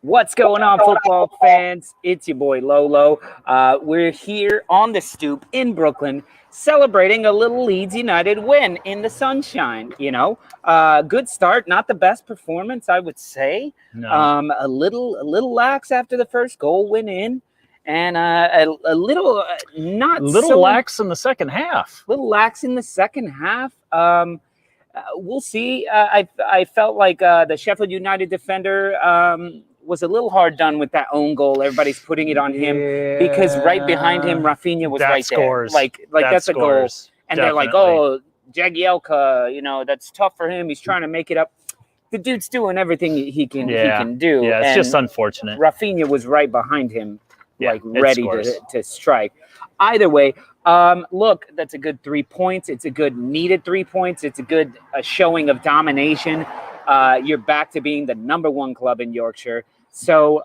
What's going on, football fans? It's your boy Lolo. We're here on the Stoop in Brooklyn celebrating a little Leeds United win in the sunshine. Good start, not the best performance, I would say. No. A little lax after the first goal went in, and a little lax in the second half. Little lax in the second half. We'll see. I felt like the Sheffield United defender was a little hard done with that own goal. Everybody's putting it on him because right behind him, Raphinha was right scores. there. Like that's scores. A goal. And Definitely. they're like, oh, Jagielka, that's tough for him. He's trying to make it up. The dude's doing everything he can do. Yeah, it's and just unfortunate. Raphinha was right behind him, ready to strike. Either way, look, that's a good 3 points. It's a good needed 3 points. It's a good showing of domination. You're back to being the number one club in Yorkshire. So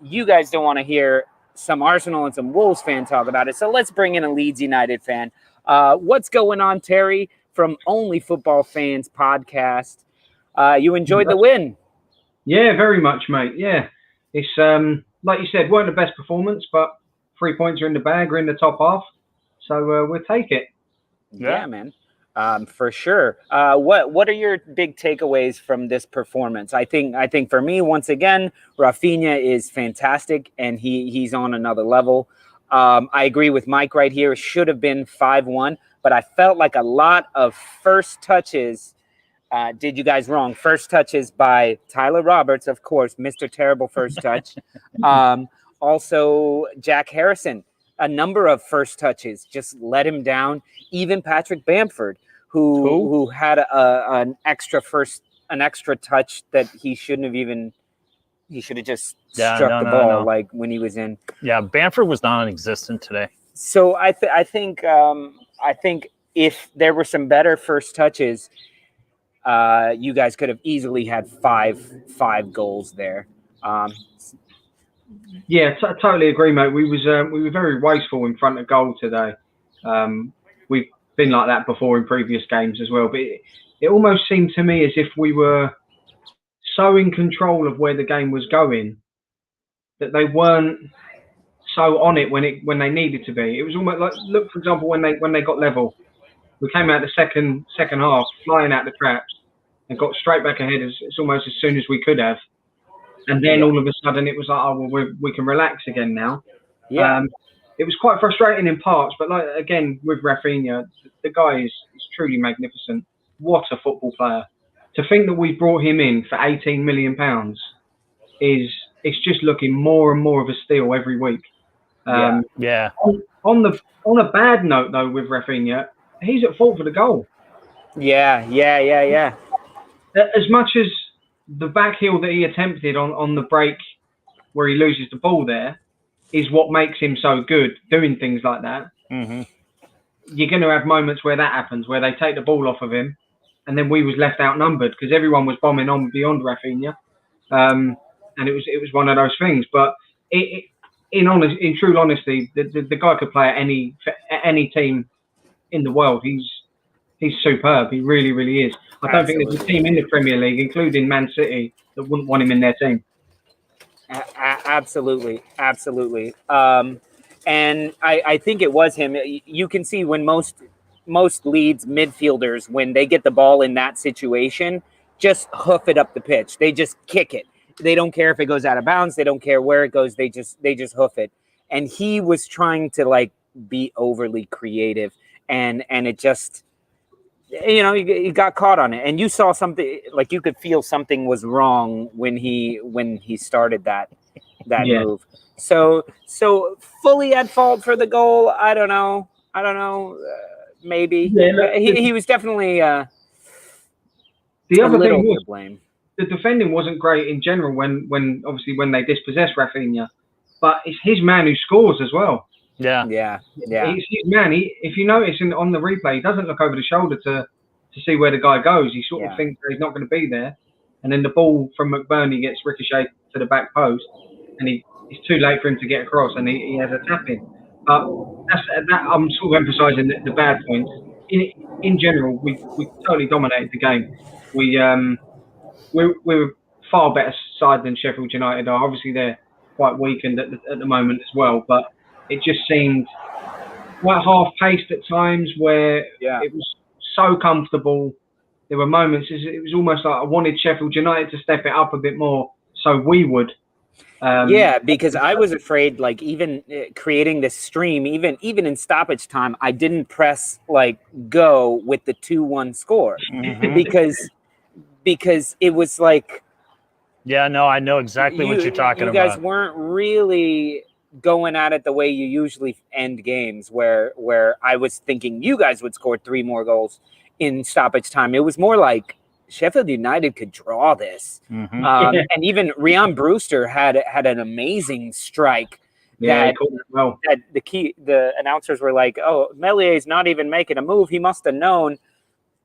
you guys don't want to hear some Arsenal and some Wolves fan talk about it. So let's bring in a Leeds United fan. What's going on, Terry, from Only Football Fans podcast? You enjoyed the win? Yeah, very much, mate. Yeah. It's, like you said, weren't the best performance, but 3 points are in the bag. We're in the top half. So we'll take it. Yeah, man. For sure. What are your big takeaways from this performance? I think for me, once again, Raphinha is fantastic, and he's on another level. I agree with Mike right here. It should have been 5-1, but I felt like a lot of first touches did you guys wrong. First touches by Tyler Roberts, of course, Mr. Terrible first touch. Also, Jack Harrison, a number of first touches just let him down. Even Patrick Bamford, who had an extra touch that he shouldn't have even. He should have just struck the ball like when he was in. Yeah, Bamford was non-existent today. So I think if there were some better first touches, you guys could have easily had five goals there. Yeah, totally agree, mate. We were very wasteful in front of goal today. We've been like that before in previous games as well, but it almost seemed to me as if we were so in control of where the game was going that they weren't so on it when they needed to be. It was almost like, look, for example, when they got level, we came out the second half flying out the traps and got straight back ahead it's almost as soon as we could have. And then all of a sudden it was like, oh, well, we can relax again now. Yeah. It was quite frustrating in parts, but like again with Raphinha, the guy is truly magnificent. What a football player! To think that we brought him in for £18 million it's just looking more and more of a steal every week. Yeah. On a bad note though, with Raphinha, he's at fault for the goal. Yeah. As much as the back heel that he attempted on the break where he loses the ball there is what makes him so good, doing things like that. Mm-hmm. You're going to have moments where that happens, where they take the ball off of him, and then we was left outnumbered because everyone was bombing on beyond Raphinha. And it was one of those things. But in true honesty, the guy could play at any team in the world. He's superb. He really, really is. I don't think there's a team in the Premier League, including Man City, that wouldn't want him in their team. Absolutely. And I think it was him. You can see when most Leeds midfielders, when they get the ball in that situation, just hoof it up the pitch. They just kick it. They don't care if it goes out of bounds. They don't care where it goes. They just hoof it. And he was trying to be overly creative, and it just. He got caught on it, and you saw something you could feel something was wrong when he started that move. So fully at fault for the goal. I don't know. Maybe he was definitely the other thing was to blame. The defending wasn't great in general when they dispossessed Raphinha, but it's his man who scores as well. Yeah. He's his man. If you notice on the replay, he doesn't look over the shoulder to see where the guy goes. He sort of thinks that he's not going to be there, and then the ball from McBurney gets ricocheted to the back post, and it's too late for him to get across, and he has a tap in. But I'm sort of emphasising the bad points. In general, we totally dominated the game. We were far better side than Sheffield United are. Obviously, they're quite weakened at the moment as well, but it just seemed quite half-paced at times where it was so comfortable. There were moments, it was almost like I wanted Sheffield United to step it up a bit more so we would. Because I was afraid, like, even creating this stream, even in stoppage time, I didn't press like go with the 2-1 score because it was like, I know exactly what you're talking about. You guys weren't really going at it the way you usually end games, where I was thinking you guys would score 3 more goals in stoppage time. It was more like Sheffield United could draw this. And even Rian Brewster had an amazing strike. That the announcers were like, "Oh, Mellier's not even making a move. He must have known."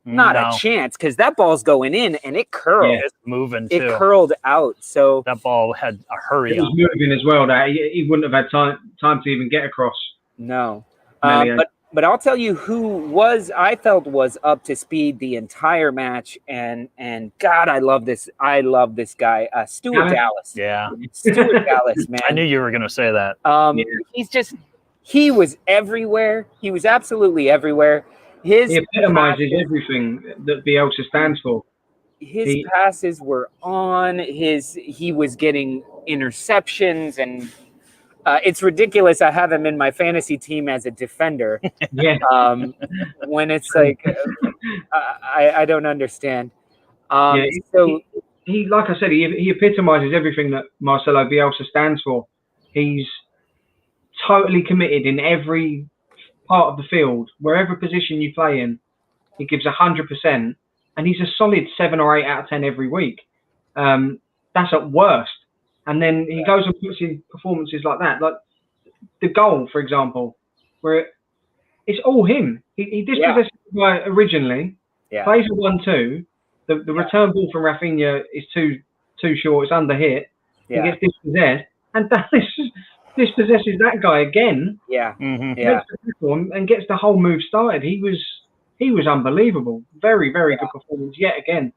Not a chance, because that ball's going in and it curled. Yeah, it's moving too. It curled out. So that ball had a hurry. It was moving as well. That he wouldn't have had time to even get across. No, but I'll tell you who I felt was up to speed the entire match, and God, I love this guy, Stuart Dallas. Yeah, Stuart Dallas, man. I knew you were going to say that. He was everywhere. He was absolutely everywhere. He epitomizes everything that Bielsa stands for. His passes were on. He was getting interceptions, and it's ridiculous. I have him in my fantasy team as a defender. When it's like, I don't understand. So he, like I said, he epitomizes everything that Marcelo Bielsa stands for. He's totally committed in every part of the field, wherever position you play in. He gives 100%, and he's a solid 7 or 8 out of 10 every week. That's at worst. And then he goes and puts in performances like that, like the goal, for example, where it's all him. He dispossesses the guy originally, plays a 1-2. The return ball from Raphinha is too short. It's under hit. He gets dispossessed, and Dallas dispossesses that guy again. And gets the whole move started. He was unbelievable. Very, very good performance yet again.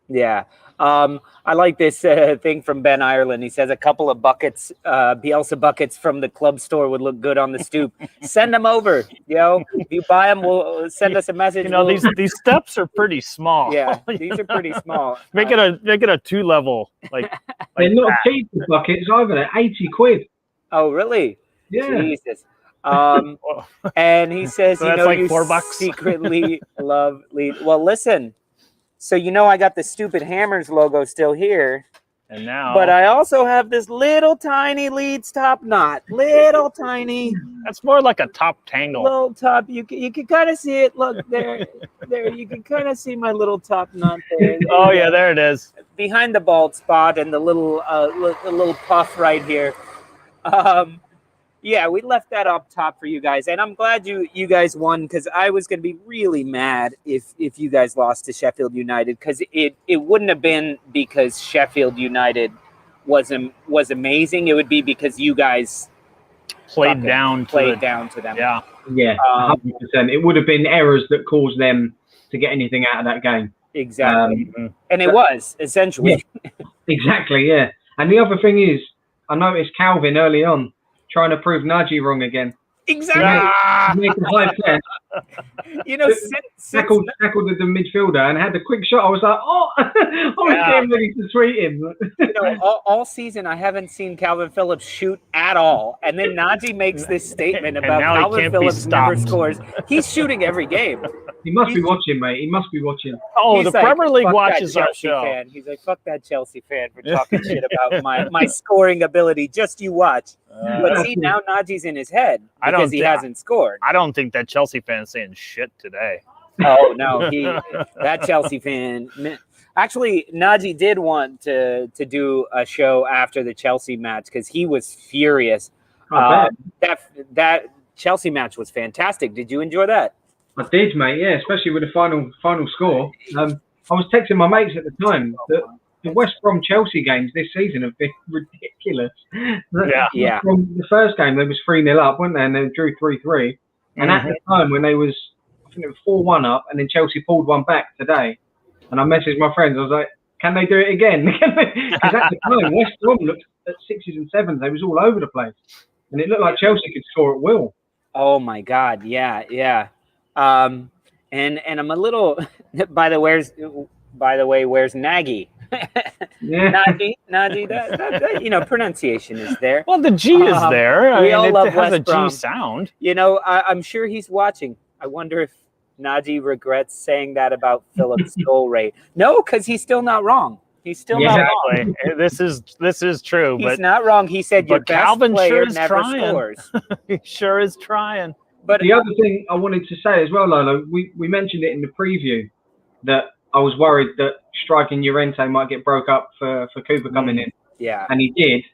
Yeah. I like this thing from Ben Ireland. He says a couple of buckets, Bielsa buckets from the club store would look good on the stoop. Send them over. If you buy them, we'll send us a message. These steps are pretty small. Yeah, these are pretty small. Make it a 2-level. They're not cheap, the buckets either. They're 80 quid. Oh, really? Yeah. Jesus. And he says, so that's you $4. secretly love Leeds. Well, listen. So I got the Stupid Hammers logo still here. And now. But I also have this little tiny Leeds top knot. Little tiny. That's more like a top tangle. Little top. You can kind of see it. Look, there. You can kind of see my little top knot there. Oh, yeah, there it is. Behind the bald spot and the little puff right here. We left that up top for you guys, and I'm glad you guys won, because I was going to be really mad if you guys lost to Sheffield United, because it wouldn't have been because Sheffield United was amazing. It would be because you guys played down to them. Yeah, 100%. It would have been errors that caused them to get anything out of that game. Exactly, and it was essentially. Yeah. Exactly, yeah. And the other thing is, I noticed Calvin early on trying to prove Nagy wrong again. Exactly. Make a high press. Tackled the midfielder and had a quick shot. I was like, I was getting ready to tweet him. All season I haven't seen Calvin Phillips shoot at all, and then Nagy makes this statement about Calvin Phillips never scores. He's shooting every game. He must be watching, mate. He must be watching. Oh, the Premier League watches our show. Fan. He's like, fuck that Chelsea fan for talking shit about my scoring ability. Just you watch. But see, now Naji's in his head because he hasn't scored. I don't think that Chelsea fan's saying shit today. Oh, no. That Chelsea fan. Actually, Nagy did want to do a show after the Chelsea match because he was furious. That Chelsea match was fantastic. Did you enjoy that? I did, mate. Yeah, especially with the final score. I was texting my mates at the time that the West Brom Chelsea games this season have been ridiculous. Yeah. From the first game, they was 3-0 up, weren't they? And they drew 3-3. And at the time when they was, I think it was 4-1 up, and then Chelsea pulled one back today. And I messaged my friends. I was like, Can they do it again? Because at the time, West Brom looked at 6s and 7s. They was all over the place, and it looked like Chelsea could score at will. Oh my God, yeah. And I'm a little. By the way, where's Nagy? Yeah. Nagy. That pronunciation is there. Well, the G is there. We all love it has West a Brom. G sound. I'm sure he's watching. I wonder if Nagy regrets saying that about Phillips' goal rate. No, because he's still not wrong. He's still not wrong. This is true. He's not wrong. He said your best Calvin player sure never trying. scores. He sure is trying. But the other thing I wanted to say as well, Lolo, we mentioned it in the preview that I was worried that striking Llorente might get broke up for Cooper coming in. Yeah. And he did.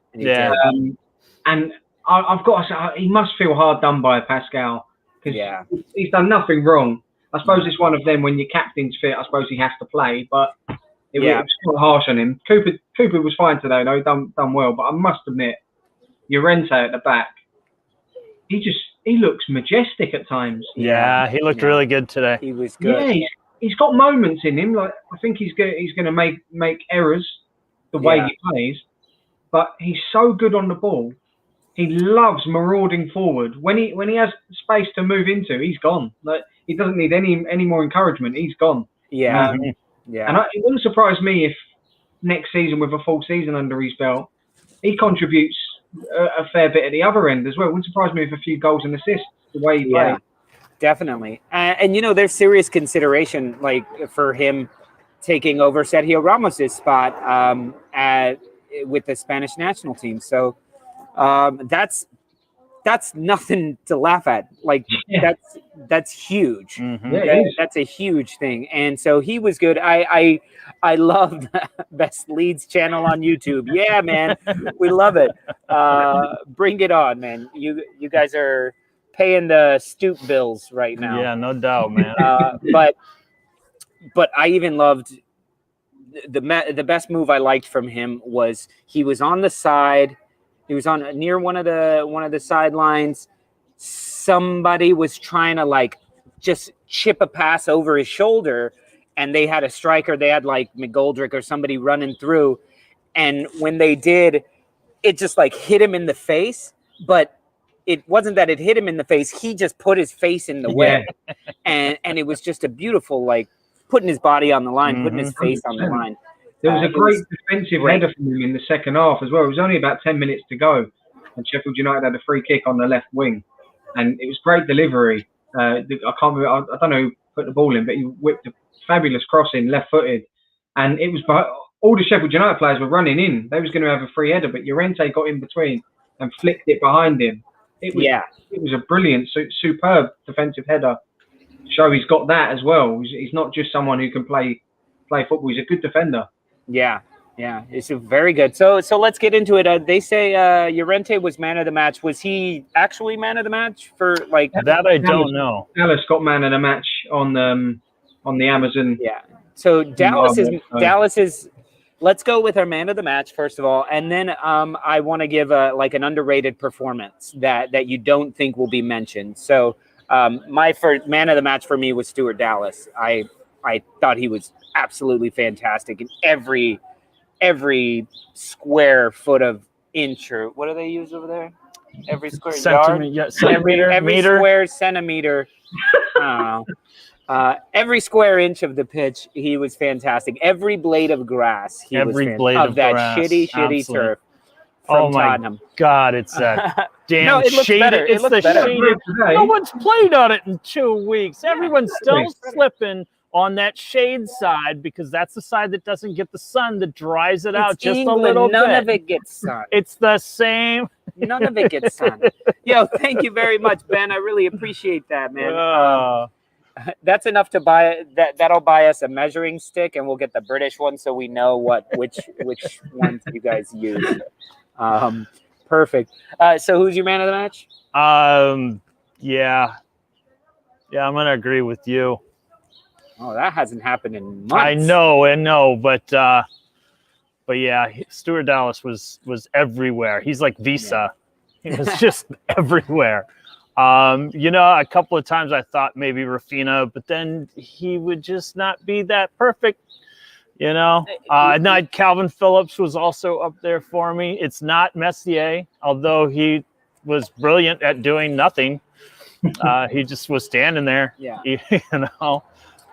And I've got to say, he must feel hard done by Pascal because he's done nothing wrong. I suppose it's one of them when your captain's fit, I suppose he has to play, but it was quite harsh on him. Cooper was fine today, though, done well, but I must admit, Llorente at the back, he looks majestic at times. Yeah, he looked really good today. He was good. Yeah, he's got moments in him. Like I think he's going to make errors the way he plays, but he's so good on the ball. He loves marauding forward. When he has space to move into, he's gone. Like he doesn't need any more encouragement. He's gone. Yeah, And it wouldn't surprise me if next season, with a full season under his belt, he contributes a fair bit at the other end as well. It wouldn't surprise me if a few goals and assists the way he plays. Definitely. And there's serious consideration like for him taking over Sergio Ramos's spot with the Spanish national team. So that's nothing to laugh at. Like that's huge. Mm-hmm. That's a huge thing. And so he was good. I loved Best Leeds channel on YouTube. Yeah, man, we love it. Bring it on, man. You guys are paying the Stoop bills right now. Yeah, no doubt, man. But I even loved the best move I liked from him was he was on the side. He was on near one of the sidelines. Somebody was trying to like just chip a pass over his shoulder, and they had a striker. They had like McGoldrick or somebody running through, and when they did, it just like hit him in the face. But it wasn't that it hit him in the face. He just put his face in the way, and it was just a beautiful like putting his body on the line, putting his face on the line. There was a great defensive header from him in the second half as well. It was only about 10 minutes to go, and Sheffield United had a free kick on the left wing, and it was great delivery. I can't remember, I don't know who put the ball in, but he whipped a fabulous cross in, left-footed, and it was all the Sheffield United players were running in. They was going to have a free header, but Llorente got in between and flicked it behind him. It was a brilliant, superb defensive header. Show he's got that as well. He's not just someone who can play football. He's a good defender. Yeah, it's very good. So let's get into it. They say Llorente was man of the match. Was he actually man of the match for like that? I don't know. Dallas got man of the match on the Amazon. Yeah. So Dallas is. Let's go with our man of the match first of all, and then I want to give like an underrated performance that you don't think will be mentioned. So my first man of the match for me was Stuart Dallas. I thought he was absolutely fantastic in every square foot of inch, or what do they use over there? Every square yard? Yeah, centimeter, every meter. Square centimeter. Every square inch of the pitch, he was fantastic. Every blade of grass, every blade of that grass. shitty Absolutely. turf from Tottenham. God, it's that damn No, it looks shaded. better. It's It looks the better. shaded. No one's played on it in 2 weeks. Everyone's still slipping on that shade side because that's the side that doesn't get the sun, that dries it out just England. a little bit. None of it gets sun. It's the same. None of it gets sun. Yo, thank you very much, Ben. I really appreciate that, man. That's enough to buy. That'll buy us a measuring stick, and we'll get the British one so we know which ones you guys use. Perfect. So who's your man of the match? Yeah, I'm gonna agree with you. Oh, that hasn't happened in months. I know, but yeah, Stuart Dallas was everywhere. He's like Visa. He was just everywhere. A couple of times I thought maybe Raphinha, but then he would just not be that perfect You know, Night Calvin Phillips was also up there for me. It's not Messier, although he was brilliant at doing nothing. He just was standing there. Yeah. You know,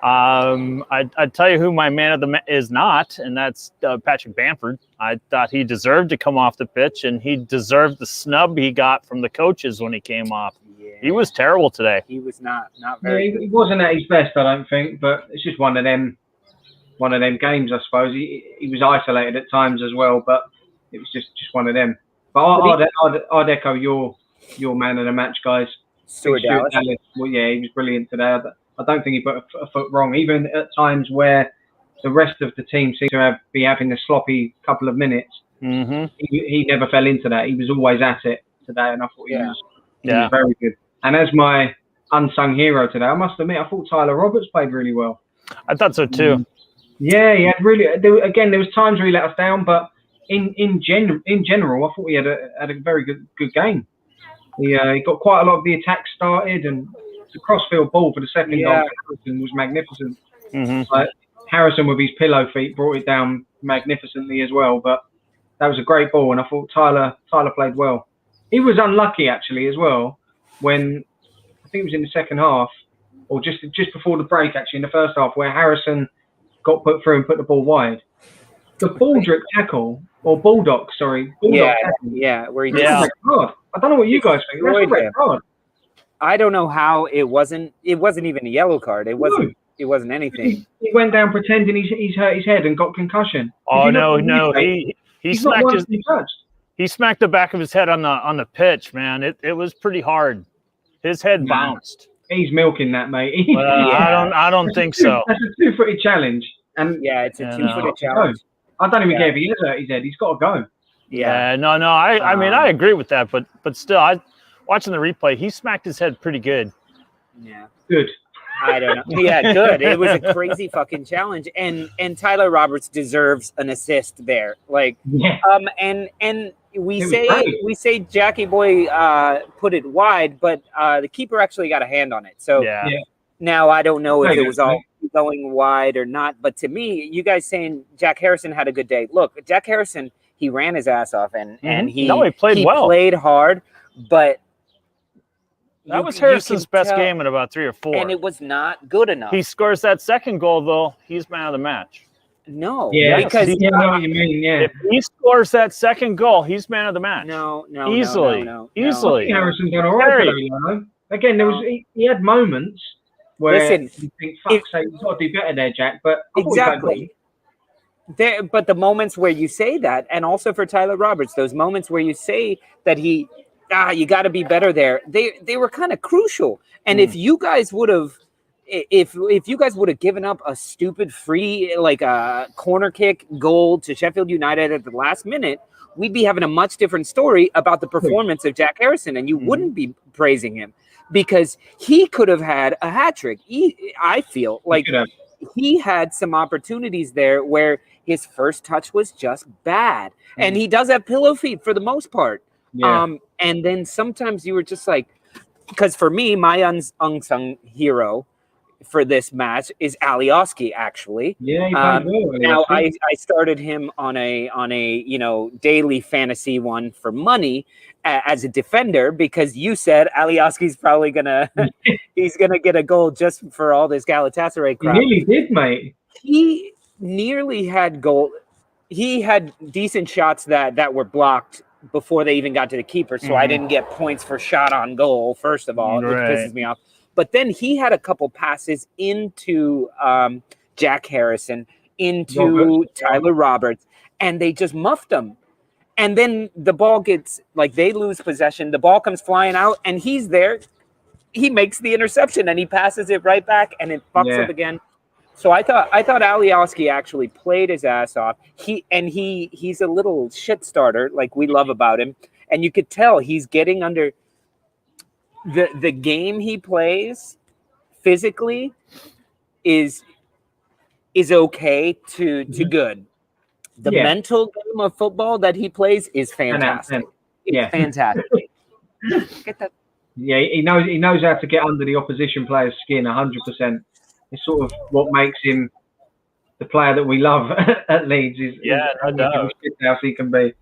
I'd tell you who my man of the is not, and that's Patrick Bamford. I thought he deserved to come off the pitch, and he deserved the snub he got from the coaches when he came off. Yeah. He was terrible today. He was not very He wasn't at his best, I don't think, but it's just one of them games, I suppose. He was isolated at times as well, but it was just one of them. But I'd echo your man of the match, guys. Stuart Dallas. Well, yeah, he was brilliant today. I don't think he put a foot wrong, even at times where the rest of the team seemed to be having a sloppy couple of minutes. Mm-hmm. He never fell into that. He was always at it today, and I thought he was very good. And as my unsung hero today, I must admit, I thought Tyler Roberts played really well. I thought so too. Yeah, he had really. There was times where he let us down, but in general, I thought he had a very good game. He got quite a lot of the attacks started, and the crossfield ball for the second goal was magnificent. Mm-hmm. Harrison with his pillow feet brought it down magnificently as well. But that was a great ball, and I thought Tyler played well. He was unlucky actually as well when I think it was in the second half, or just before the break actually in the first half, where Harrison got put through and put the ball wide. The Baldrick tackle, or Bulldog, sorry. Where he just I don't know what you guys think. That's a red card. I don't know how it wasn't even a yellow card. It wasn't anything. He went down pretending he's hurt his head and got concussion. Oh no. He smacked the back of his head on the pitch, man. It was pretty hard. His head bounced. He's milking that, mate. I don't think so. That's a 2-footed challenge. And it's a 2-footed challenge. I don't even care if he has hurt his head. He's got to go. Yeah. No. I mean, I agree with that, but still, watching the replay, he smacked his head pretty good. Yeah. Good. I don't know. Yeah, good. It was a crazy fucking challenge, and Tyler Roberts deserves an assist there. And we say Jackie Boy put it wide, but the keeper actually got a hand on it. So now I don't know if it was all going wide or not. But to me, you guys saying Jack Harrison had a good day. Look, Jack Harrison, he ran his ass off and he played well. Played hard, but that was Harrison's best game in about 3 or 4. And it was not good enough. He scores that second goal, though, he's man of the match. No. Because I know what you mean, if he scores that second goal, he's man of the match. No. Easily. I think Harrison's done all right today, Again, he had moments where you think, fuck's sake, you've got to do better there, Jack. But exactly. But the moments where you say that, and also for Tyler Roberts, those moments where you say that you got to be better there. They were kind of crucial. And if you guys would have, if you guys would have given up a stupid free, like a corner kick goal to Sheffield United at the last minute, we'd be having a much different story about the performance of Jack Harrison, and you wouldn't be praising him because he could have had a hat trick. I feel like he had some opportunities there where his first touch was just bad, and he does have pillow feet for the most part. Yeah. And then sometimes you were just like, because for me, my unsung hero for this match is Alioski, actually. Yeah, now I started him on a daily fantasy one for money as a defender because you said Alioski's probably gonna get a goal just for all this Galatasaray crap. He nearly did, mate. He nearly had goal. He had decent shots that were blocked before they even got to the keeper, so I didn't get points for shot on goal, first of all, which pisses me off. But then he had a couple passes into Jack Harrison, into Tyler Roberts, and they just muffed him. And then the ball gets, they lose possession, the ball comes flying out, and he's there. He makes the interception, and he passes it right back, and it fucks up again. So I thought Alioski actually played his ass off. He's a little shit starter, like we love about him, and you could tell he's getting under the game he plays physically is okay to good. The mental game of football that he plays is fantastic. It's fantastic. Get that. Yeah, he knows how to get under the opposition player's skin 100%. It's sort of what makes him the player that we love at Leeds. Is no doubt. How he can be.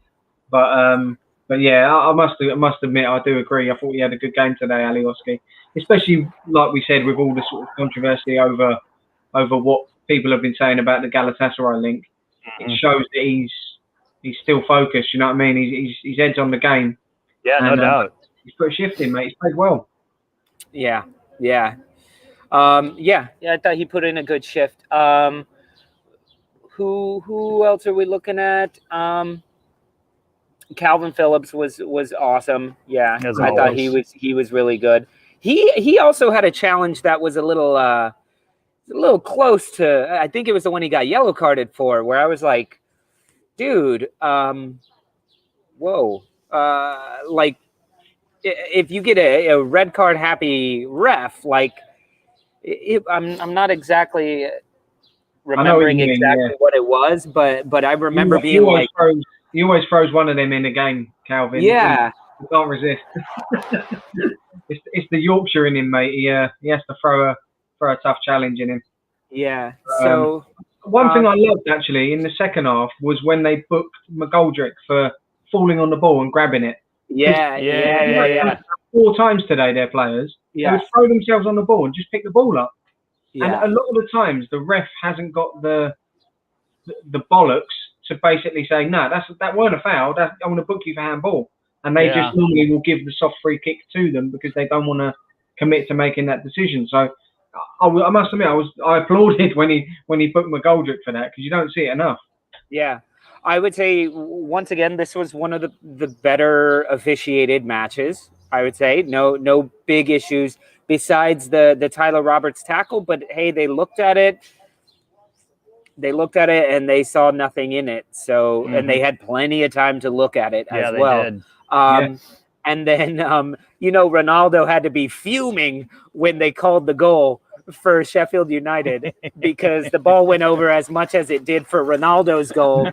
But yeah, I must admit, I do agree. I thought he had a good game today, Alioski. Especially, like we said, with all the sort of controversy over what people have been saying about the Galatasaray link. It shows that he's still focused. You know what I mean? He's heads on the game. Yeah, no doubt. He's put a shift in, mate. He's played well. Yeah. I thought he put in a good shift. Who else are we looking at? Calvin Phillips was awesome. Yeah, I thought he was really good. He also had a challenge that was a little close to. I think it was the one he got yellow carded for, where I was like, dude, whoa, like if you get a red card happy ref, like I'm not exactly remembering exactly what it was, but I remember being like. He always throws one of them in a game, Calvin. Yeah. He can't resist. it's the Yorkshire in him, mate. He has to throw a tough challenge in him. Yeah. So one thing I loved actually in the second half was when they booked McGoldrick for falling on the ball and grabbing it. Yeah. 4 times today, their players. Yeah. They would throw themselves on the ball and just pick the ball up. Yeah. And a lot of the times the ref hasn't got the bollocks to basically say, no, that weren't a foul. I want to book you for handball. And they just normally will give the soft free kick to them because they don't want to commit to making that decision. So I must admit, I applauded when he booked McGoldrick for that, because you don't see it enough. Yeah. I would say, once again, this was one of the better officiated matches, I would say. No big issues besides the Tyler Roberts tackle. But, hey, they looked at it. And they saw nothing in it. So, and they had plenty of time to look at it as well. They did. And then, Ronaldo had to be fuming when they called the goal for Sheffield United because the ball went over as much as it did for Ronaldo's goal.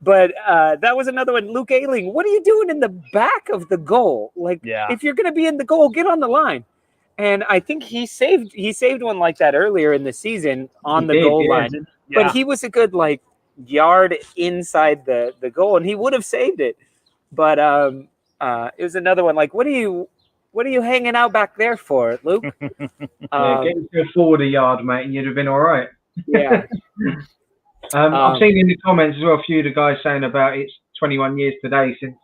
But that was another one. Luke Ayling, what are you doing in the back of the goal? Like, if you're going to be in the goal, get on the line. And I think he saved one like that earlier in the season on the goal line. Yeah. But he was a good yard inside the goal, and he would have saved it. But it was another one. Like, what are you hanging out back there for, Luke? Get into forward a yard, mate, and you'd have been all right. Yeah. I've seen in the comments as well a few of the guys saying about it's 21 years today since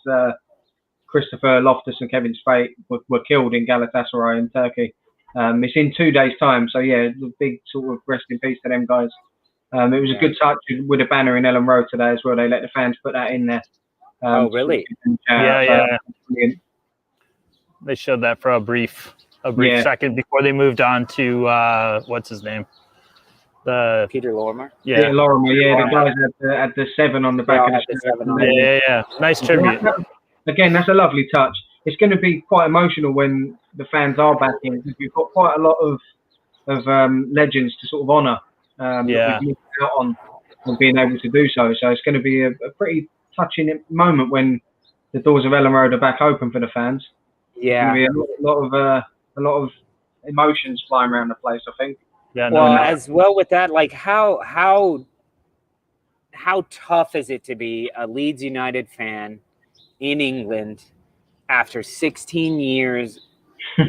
Christopher Loftus and Kevin Spate were killed in Galatasaray in Turkey. It's in 2 days' time, so yeah, a big sort of rest in peace to them guys. It was a good touch with a banner in Ellen Road today as well. They let the fans put that in there. Oh, really? Yeah. They showed that for a brief second before they moved on to what's his name? Peter Lorimer. Yeah, Peter Lorimer. Yeah, the guys had the 7 on the back of the shirt. Yeah. Nice tribute. Again, that's a lovely touch. It's going to be quite emotional when the fans are back in, because we've got quite a lot of legends to sort of honour. We've missed out on being able to do so. So it's going to be a pretty touching moment when the doors of Ellen Road are back open for the fans. Yeah, there's going to be a lot of emotions flying around the place, I think. Yeah. As well with that, like how tough is it to be a Leeds United fan in England after 16 years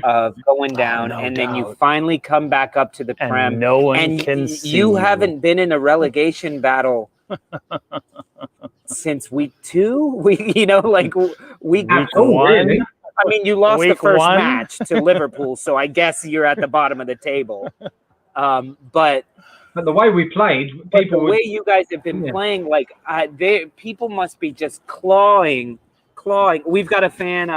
of going down, and then you finally come back up to the Prem, no one can see you haven't been in a relegation battle since week 2. Week 1. I mean, you lost the first match to Liverpool, so I guess you're at the bottom of the table. But the way we played, the way you guys have been playing, people must be just clawing. We've got a fan.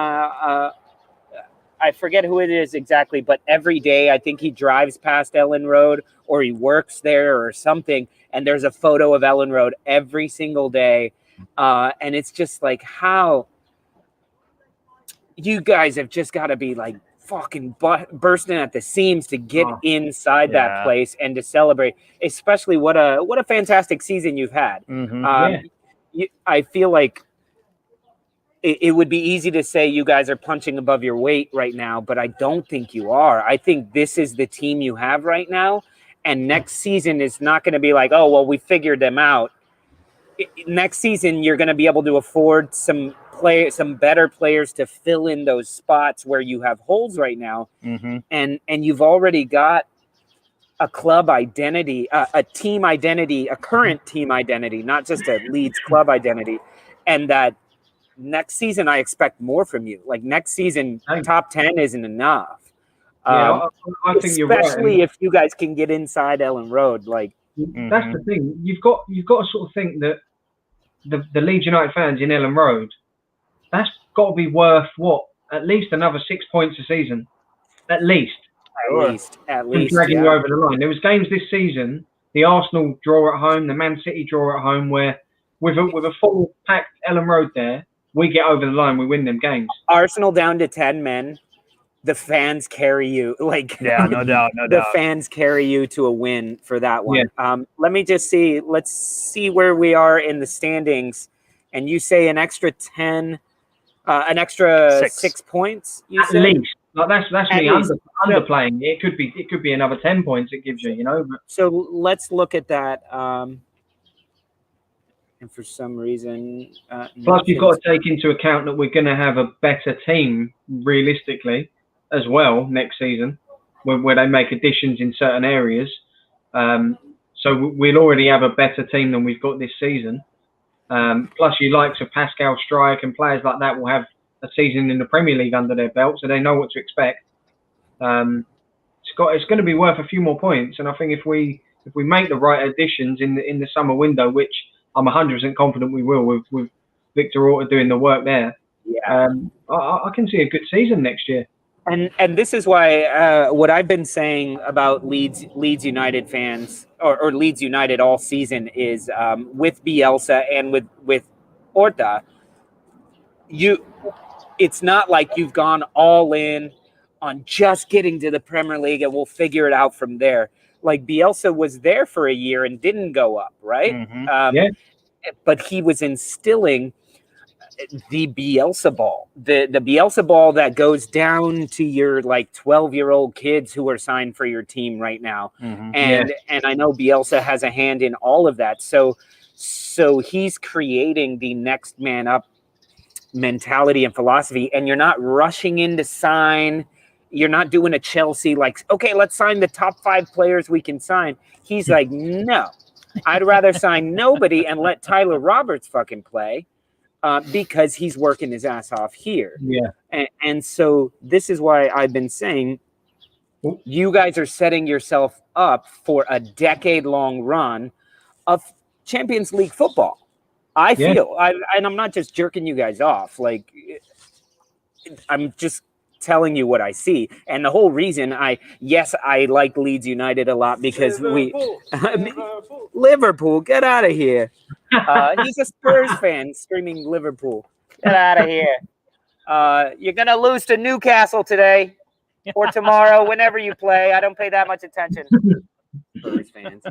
I forget who it is exactly, but every day I think he drives past Ellen Road or he works there or something, and there's a photo of Ellen Road every single day, and it's just like how you guys have just got to be like fucking bursting at the seams to get inside that place and to celebrate. Especially what a fantastic season you've had. I feel like it would be easy to say you guys are punching above your weight right now, but I don't think you are. I think this is the team you have right now. And next season is not going to be like, oh, well, we figured them out. Next season, you're going to be able to afford some better players to fill in those spots where you have holes right now. Mm-hmm. And you've already got a club identity, a team identity, a current team identity, not just a Leeds club identity. And that next season, I expect more from you. Like next season, top 10 isn't enough. Yeah, I think you're right. Especially if you guys can get inside Ellen Road. Like that's the thing. You've got to sort of think that the Leeds United fans in Ellen Road, that's got to be worth what? At least another 6 points a season. At least. At least. Dragging you over the line. There was games this season, the Arsenal draw at home, the Man City draw at home, where with a full packed Ellen Road there, we get over the line, we win them games. Arsenal down to 10 men. The fans carry you, no doubt. The fans carry you to a win for that one. Yeah. Let me just see. Let's see where we are in the standings. And you say an extra 10, an extra 6 points. You at said? Least, like that's me underplaying. It could be another 10 points. It gives you, you know. But. So let's look at that. And for some reason, plus you've got to take into account that we're going to have a better team realistically as well next season, where they make additions in certain areas. So we'll already have a better team than we've got this season. Plus, your likes of Pascal Strike and players like that will have a season in the Premier League under their belt, so they know what to expect. It's going to be worth a few more points, and I think if we make the right additions in the summer window, which I'm 100% confident we will, with Victor Orta doing the work there. Yeah, I can see a good season next year. And this is why what I've been saying about Leeds United fans or Leeds United all season is with Bielsa and with Orta, it's not like you've gone all in on just getting to the Premier League and we'll figure it out from there. Like Bielsa was there for a year and didn't go up, right? Mm-hmm. But he was instilling the Bielsa ball, the Bielsa ball that goes down to your 12-year-old kids who are signed for your team right now. Mm-hmm. And I know Bielsa has a hand in all of that. So he's creating the next man up mentality and philosophy, and you're not rushing in to sign. You're not doing a Chelsea okay, let's sign the top 5 players we can sign. He's like, no, I'd rather sign nobody and let Tyler Roberts fucking play. Because he's working his ass off here. Yeah. And so this is why I've been saying you guys are setting yourself up for a decade-long run of Champions League football. I feel, and I'm not just jerking you guys off. I'm just telling you what I see. And the whole reason I like Leeds United a lot because Liverpool, get out of here. He's a Spurs fan screaming Liverpool. Get out of here. You're going to lose to Newcastle today or tomorrow, whenever you play. I don't pay that much attention. Spurs fans.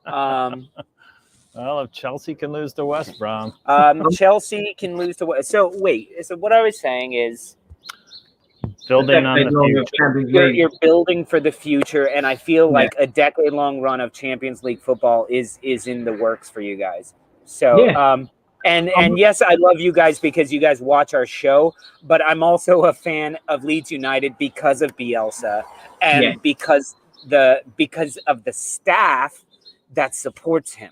Well, if Chelsea can lose to West Brom. Chelsea can lose to West. So, wait. So what I was saying is building on the future. You're building for the future, and I feel like a decade-long run of Champions League football is in the works for you guys. So, and yes, I love you guys because you guys watch our show, but I'm also a fan of Leeds United because of Bielsa and because of the staff that supports him,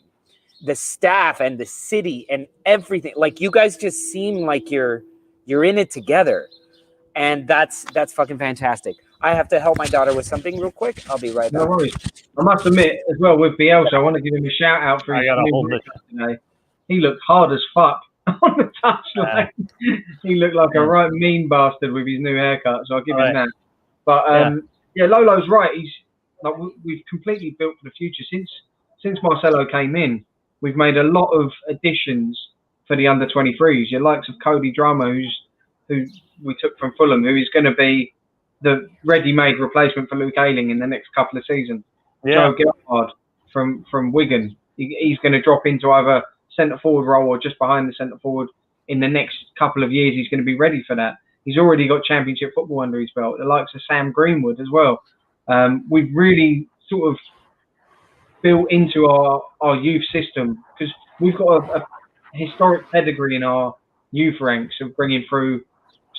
the staff and the city and everything. Like you guys just seem like you're in it together. And that's fucking fantastic. I have to help my daughter with something real quick. I'll be right back. No worries. I must admit, as well, with Bielsa, I want to give him a shout out for his new haircut today. He looked hard as fuck on the touchline. He looked like a right mean bastard with his new haircut, so I'll give him that. But Lolo's right. We've completely built for the future since Marcelo came in. We've made a lot of additions for the under 23s. Your likes of Cody Drama, who we took from Fulham, who is going to be the ready-made replacement for Luke Ayling in the next couple of seasons. Joe Gelhardt from Wigan. He's going to drop into either centre-forward role or just behind the centre-forward. in the next couple of years he's going to be ready for that. He's already got Championship football under his belt, the likes of Sam Greenwood as well. We've really sort of built into our youth system, because we've got a historic pedigree in our youth ranks of bringing through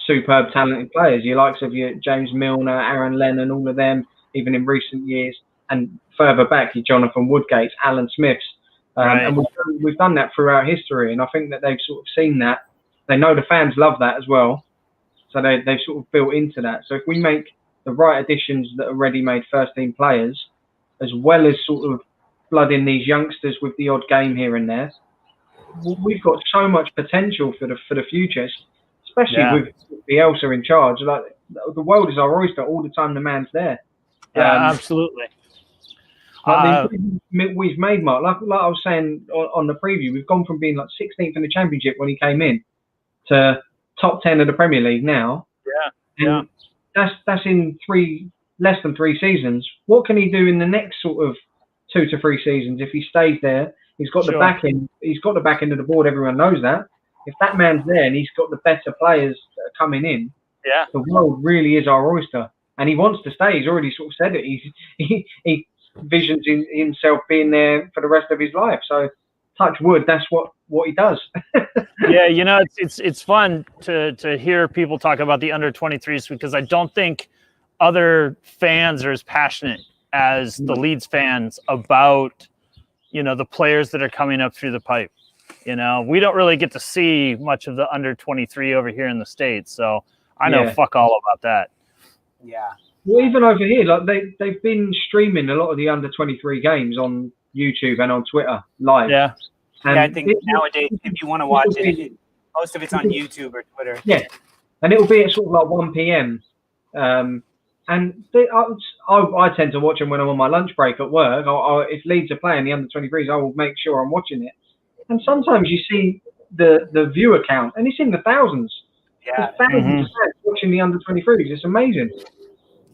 superb talented players, your likes of your James Milner, Aaron Lennon, all of them, even in recent years, and further back, your Jonathan Woodgates, Alan Smiths. Right. And we've done that throughout history, and I think that they've sort of seen that. They know the fans love that as well, so they've sort of built into that. So if we make the right additions that are ready-made first-team players, as well as sort of flooding these youngsters with the odd game here and there, we've got so much potential for the future, especially with Bielsa in charge. Like, the world is our oyster all the time. The man's there. Yeah, absolutely. Like we've made, Mark, like I was saying on the preview, we've gone from being like 16th in the Championship when he came in to top 10 of the Premier League now. Yeah. That's in less than 3 seasons. What can he do in the next sort of 2 to 3 seasons if he stays there? He's got the backing. He's got the backing of the board. Everyone knows that. If that man's there and he's got the better players that are coming in, the world really is our oyster. And he wants to stay. He's already sort of said it. He visions himself being there for the rest of his life. So, touch wood, that's what he does. Yeah, you know, it's fun to hear people talk about the under-23s, because I don't think other fans are as passionate as the Leeds fans about, you know, the players that are coming up through the pipe. You know, we don't really get to see much of the under-23 over here in the States, so I know fuck all about that. Yeah. Well, even over here, like they've been streaming a lot of the under-23 games on YouTube and on Twitter live. Yeah. And I think nowadays, if you want to watch it, most of it's on YouTube or Twitter. Yeah, and it'll be at sort of like 1 p.m. And I tend to watch them when I'm on my lunch break at work. If Leeds are playing the under-23s, I will make sure I'm watching it. And sometimes you see the viewer count, and it's in the thousands. Yeah. There's thousands of fans watching the under-23s. It's amazing.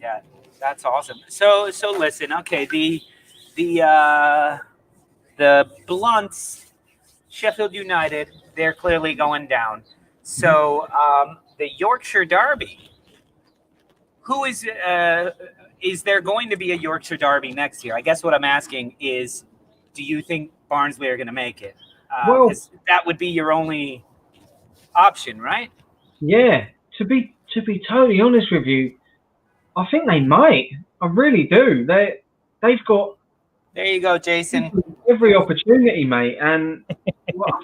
Yeah, that's awesome. So listen, okay, the Blunts, Sheffield United, they're clearly going down. So the Yorkshire Derby, who is there going to be a Yorkshire Derby next year? I guess what I'm asking is, do you think Barnsley are going to make it? Well, that would be your only option, right? Yeah, to be totally honest with you, I think they might. I really do. They've got. There you go, Jason. Every opportunity, mate, and well,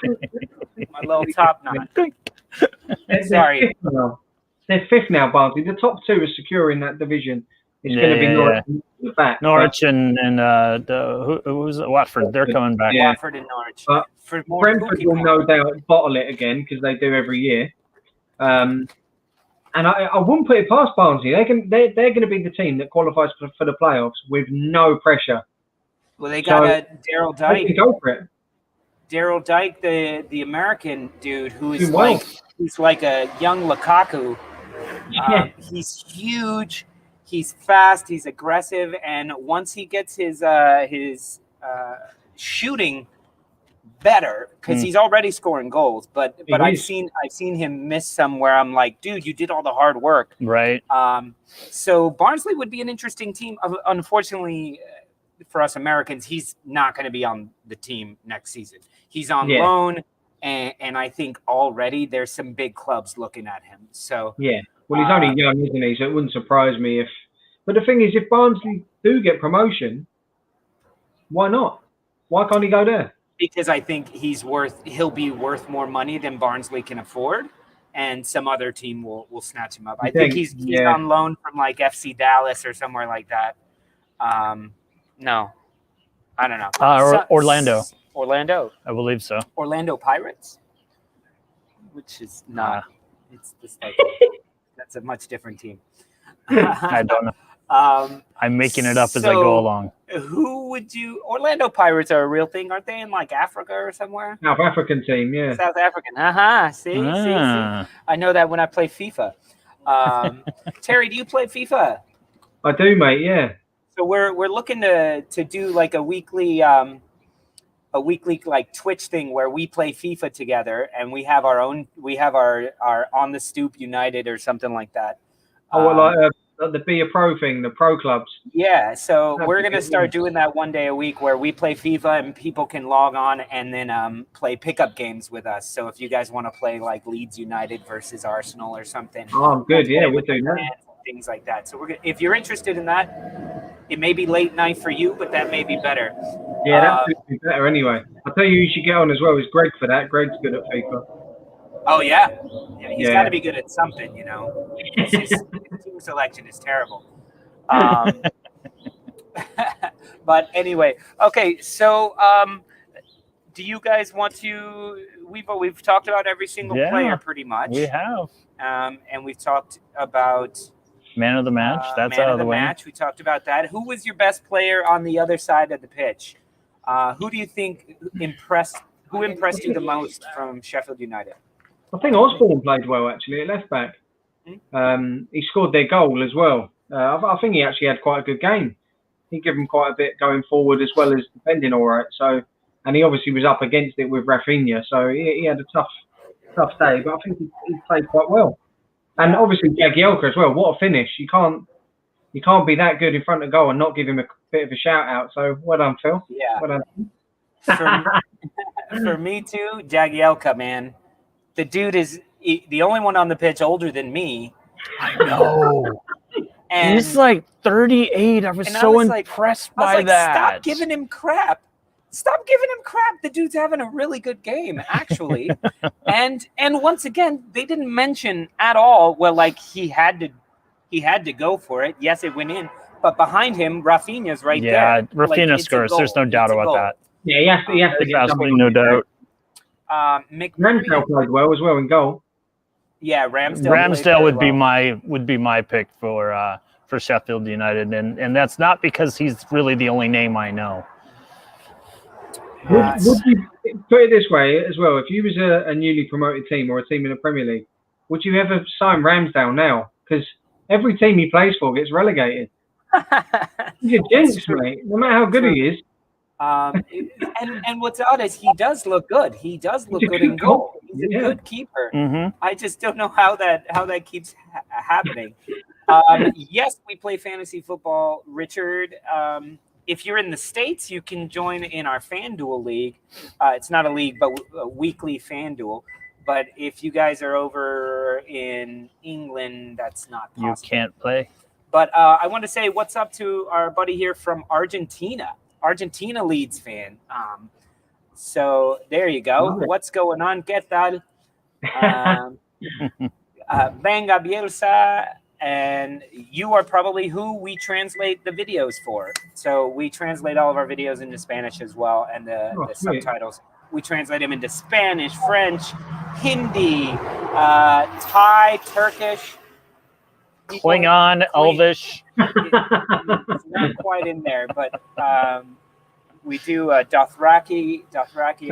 my little top knot. Sorry, they're fifth now, Barnsley. The top 2 are secure in that division. It's going to be Norwich and the back. Norwich and who's Watford? They're coming back. Yeah. Watford and Norwich. Brentford will no doubt bottle it again, because they do every year. And I wouldn't put it past Barnsley. They're going to be the team that qualifies for the playoffs with no pressure. Well, they got Daryl Dyke. They can go for it. Daryl Dyke, the American dude, who's like a young Lukaku. He's huge. He's fast. He's aggressive, and once he gets his shooting better, because he's already scoring goals, but I've seen him miss some where I'm like, dude, you did all the hard work. Right. So Barnsley would be an interesting team. Unfortunately, for us Americans, he's not going to be on the team next season. He's on loan, and I think already there's some big clubs looking at him. So well, he's only young, isn't he? So it wouldn't surprise me if. But the thing is, if Barnsley do get promotion, why not? Why can't he go there? Because I think he'll be worth more money than Barnsley can afford, and some other team will snatch him up. I think he's on loan from like FC Dallas or somewhere like that. No, I don't know. Orlando. Orlando. I believe so. Orlando Pirates, which is not. It's just like that's a much different team. I don't know. I'm making it up as I go along. Who would you? Orlando Pirates are a real thing, aren't they? In like Africa or somewhere? South African team, yeah. South African. See. I know that when I play FIFA. Terry, do you play FIFA? I do, mate. Yeah. So we're looking to do like a weekly weekly like Twitch thing where we play FIFA together, and we have our on the Stoop United or something like that. Like the Be a Pro thing, the pro clubs. Yeah, so we're gonna start doing that one day a week where we play FIFA and people can log on and then play pickup games with us. So if you guys want to play like Leeds United versus Arsenal or something, Oh, good. Yeah, we'll do that. Things like that. So if you're interested in that, it may be late night for you, but that may be better. Yeah, that would be better anyway. I'll tell you who you should get on as well is Greg for that. Greg's good at FIFA. Oh yeah, he's got to be good at something, you know. His team selection is terrible. But anyway, okay. So, do you guys want to? We've talked about every single player pretty much. We have. And we've talked about man of the match. That's out of the way. Match. We talked about that. Who was your best player on the other side of the pitch? Who do you think impressed? Who impressed you the most from Sheffield United? I think Osborne played well actually at left back. He scored their goal as well. I think he actually had quite a good game. He gave him quite a bit going forward as well as defending all right. So, and he obviously was up against it with Raphinha, so he had a tough day. But I think he played quite well. And obviously Jagielka as well. What a finish! You can't be that good in front of goal and not give him a bit of a shout out. So well done, Phil. Yeah. Well done. For me too, Jagielka, man. The dude is the only one on the pitch older than me. I know. And he's like 38. I was so impressed by that. Stop giving him crap. Stop giving him crap. The dude's having a really good game, actually. and once again, they didn't mention at all. Well, like he had to go for it. Yes, it went in, but behind him, Raphinha's right there. Yeah, Raphinha scores. There's no doubt about that. Yeah, he has to get absolutely no doubt. Ramsdale played well as well in goal. Yeah, Ramsdale would be my pick for Sheffield United, and that's not because he's really the only name I know. Would you put it this way as well? If you was a newly promoted team or a team in the Premier League, would you ever sign Ramsdale now? Because every team he plays for gets relegated. He's a jinx, mate. No matter how good he is. And what's odd is he does look good. He does look good in goal. He's a good keeper. Mm-hmm. I just don't know how that keeps happening. Yes, we play fantasy football, Richard. If you're in the States, you can join in our FanDuel league. It's not a league, but a weekly FanDuel. But if you guys are over in England, that's not possible. You can't play. But I want to say what's up to our buddy here from Argentina. Argentina Leeds fan. So there you go. What's going on? ¿Qué tal? Venga Bielsa. And you are probably who we translate the videos for. So we translate all of our videos into Spanish as well. And the subtitles, we translate them into Spanish, French, Hindi, Thai, Turkish. Klingon, Elvish. It's not quite in there, but we do Dothraki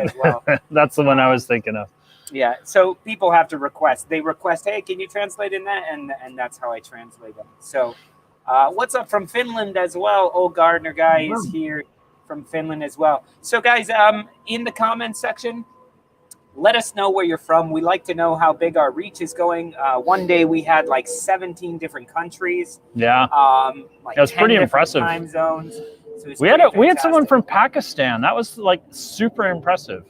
as well. That's the one I was thinking of. Yeah, so people have to request. They request, hey, can you translate in that? And that's how I translate them. So what's up from Finland as well? Old Gardner guy is here from Finland as well. So guys, in the comments section, let us know where you're from. We like to know how big our reach is going. One day we had like 17 different countries. Yeah. Like it was pretty impressive. Time zones. So we had someone from Pakistan. That was like super impressive.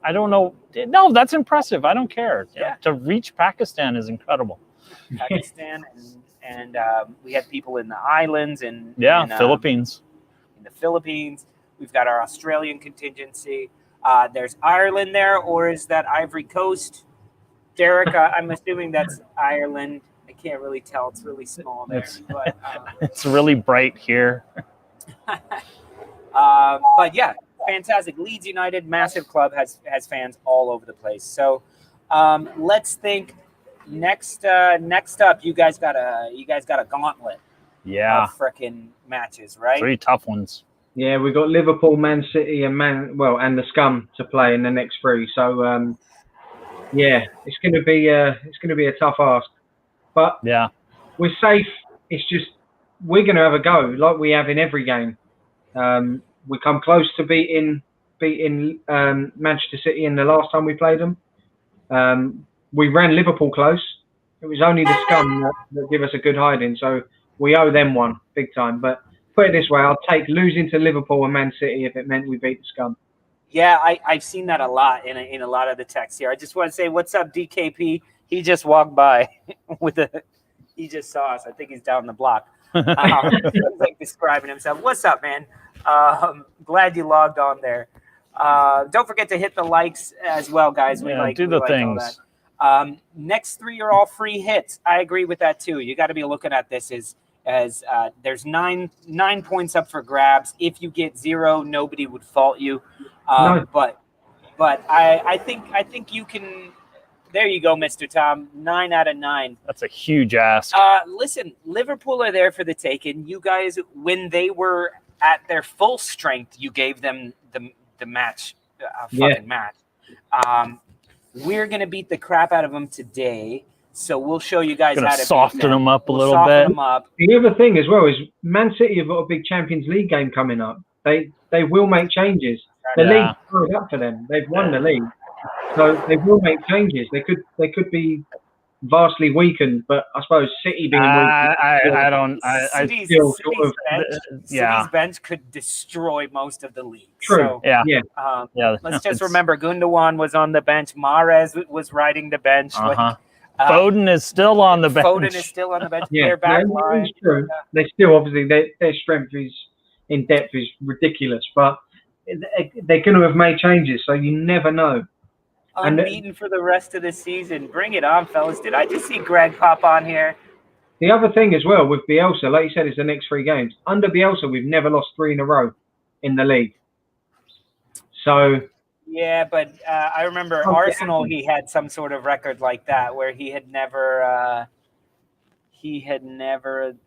I don't know. No, that's impressive. I don't care. Yeah. To reach Pakistan is incredible. Pakistan and we had people in the islands and Philippines. In the Philippines, we've got our Australian contingency. There's Ireland there, or is that Ivory Coast? Derek, I'm assuming that's Ireland. I can't really tell. It's really small there. It's really bright here. But yeah, fantastic. Leeds United, massive club, has fans all over the place. So let's think. Next up, you guys got a gauntlet. Yeah. Of frickin' matches, right? 3 tough ones. Yeah, we've got Liverpool, Man City, and the Scum to play in the next 3. So it's gonna be a tough ask. But yeah, we're safe. It's just we're gonna have a go like we have in every game. we come close to beating Manchester City in the last time we played them. We ran Liverpool close. It was only the scum that give us a good hiding, so we owe them one big time. But put it this way, I'll take losing to Liverpool and Man City if it meant we beat the scum. Yeah, I've seen that a lot in a lot of the texts here. I just want to say, what's up, DKP? He just walked by he just saw us. I think he's down the block. He's like describing himself. What's up, man? Glad you logged on there. Don't forget to hit the likes as well, guys. We do the things. Next 3 are all free hits. I agree with that too. You got to be looking at this as there's nine points up for grabs. If you get 0, nobody would fault you. No. But I think you can. There you go, Mr. Tom. 9 out of 9. That's a huge ask. Listen, Liverpool are there for the taking. You guys, when they were at their full strength, you gave them the match, match. We're gonna beat the crap out of them today, so we'll show you guys how to soften them up a little bit. Them up. The other thing as well is Man City have got a big Champions League game coming up. They will make changes. The league's thrown up for them. They've won the league, so they will make changes. They could be vastly weakened, but I suppose City being City's bench could destroy most of the league. True. So, let's just remember Gundogan was on the bench. Mahrez was riding the bench. Foden is still on the bench. Foden is still on the bench. Yeah, Their back line. True. They still obviously their strength is in depth is ridiculous, but they're going to have made changes, so you never know. Unbeaten for the rest of the season. Bring it on, fellas. Did I just see Greg pop on here? The other thing as well with Bielsa, like you said, is the next 3 games. Under Bielsa, we've never lost 3 in a row in the league. So yeah, but I remember Arsenal. He had some sort of record like that where he had never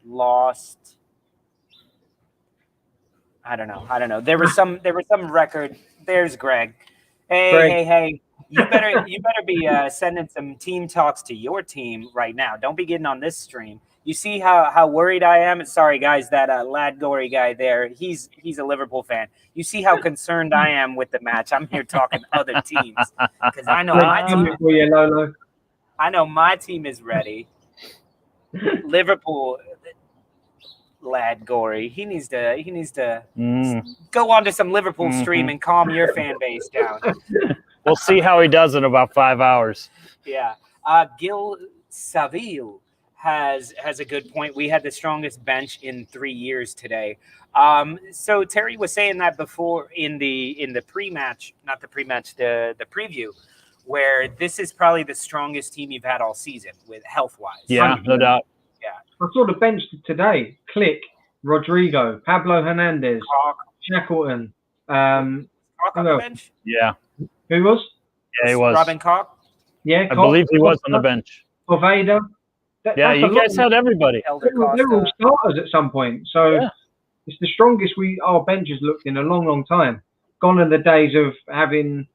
lost. I don't know. There was some record. There's Greg. Hey. You better be sending some team talks to your team right now. Don't be getting on this stream. You see how worried I am? Sorry, guys, that Lad Gory guy there, he's a Liverpool fan. You see how concerned I am with the match. I'm here talking other teams because I know my team. I know my team is ready. Liverpool, Lad Gory, he needs to go on to some Liverpool stream and calm your fan base down. We'll see how he does in about 5 hours. Yeah. Gil Saville has a good point. We had the strongest bench in 3 years today. So Terry was saying that before in the pre-match, not the pre-match, the preview, where this is probably the strongest team you've had all season with health-wise. Yeah, no doubt. Yeah. I saw the bench today. Click, Rodrigo, Pablo Hernandez, Shackleton. On the bench? Yeah. Who was? Yeah, he was. Robin Koch? Yeah, I believe he was on the bench. Poveda. You guys had everybody. They were all starters at some point. So it's the strongest our bench has looked in a long, long time. Gone are the days of having